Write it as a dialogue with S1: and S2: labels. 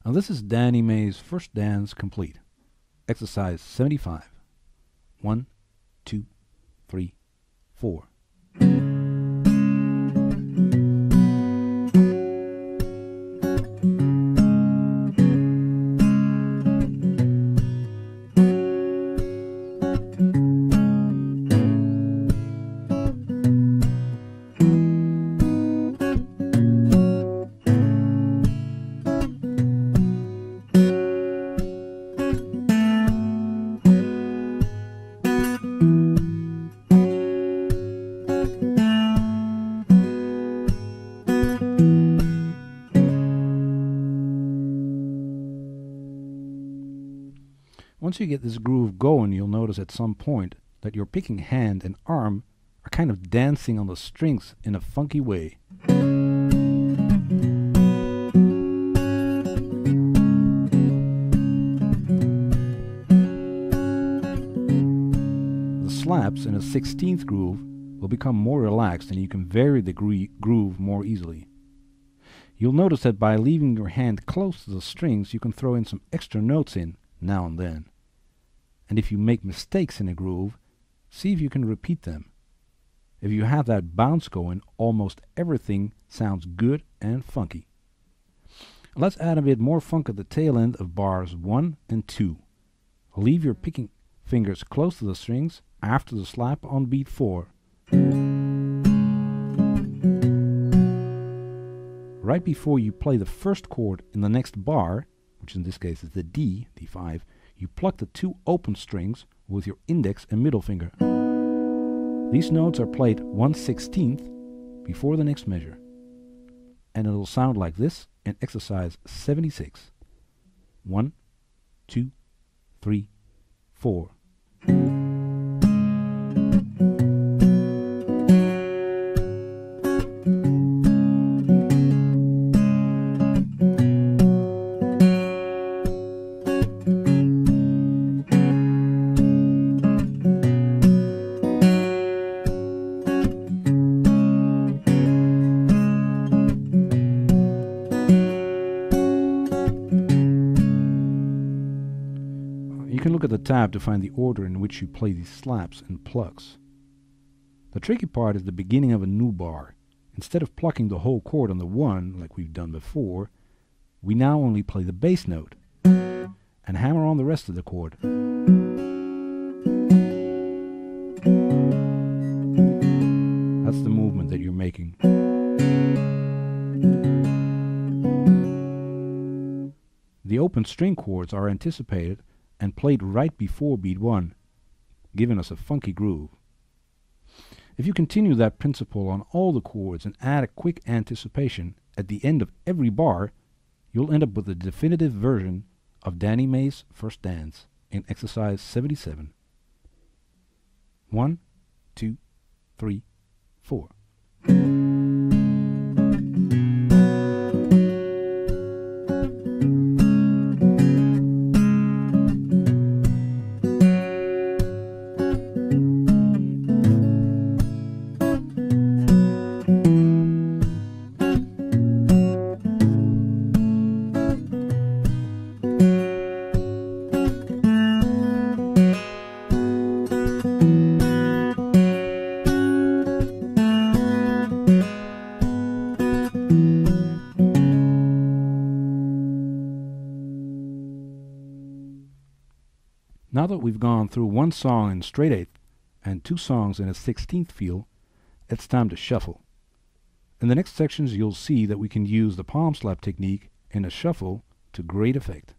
S1: Now this is Dani Mae's first dance complete. Exercise 75. 1, 2, 3, 4. Once you get this groove going, you'll notice at some point that your picking hand and arm are kind of dancing on the strings in a funky way. The slaps in a 16th groove will become more relaxed and you can vary the groove more easily. You'll notice that by leaving your hand close to the strings, you can throw in some extra notes in now and then. And if you make mistakes in a groove, see if you can repeat them. If you have that bounce going, almost everything sounds good and funky. Let's add a bit more funk at the tail end of bars 1 and 2. Leave your picking fingers close to the strings after the slap on beat 4. Right before you play the first chord in the next bar, which in this case is the D5, you pluck the 2 open strings with your index and middle finger. These notes are played 1/16th before the next measure. And it'll sound like this in exercise 76. 1, 2, 3, 4. You can look at the tab to find the order in which you play these slaps and plucks. The tricky part is the beginning of a new bar. Instead of plucking the whole chord on the 1, like we've done before, we now only play the bass note and hammer on the rest of the chord. That's the movement that you're making. The open string chords are anticipated and played right before beat 1, giving us a funky groove. If you continue that principle on all the chords and add a quick anticipation at the end of every bar, you'll end up with the definitive version of Dani Mae's first dance in exercise 77. 1, 2, 3, 4. Now that we've gone through 1 song in straight 8th and 2 songs in a 16th feel, it's time to shuffle. In the next sections you'll see that we can use the palm slap technique in a shuffle to great effect.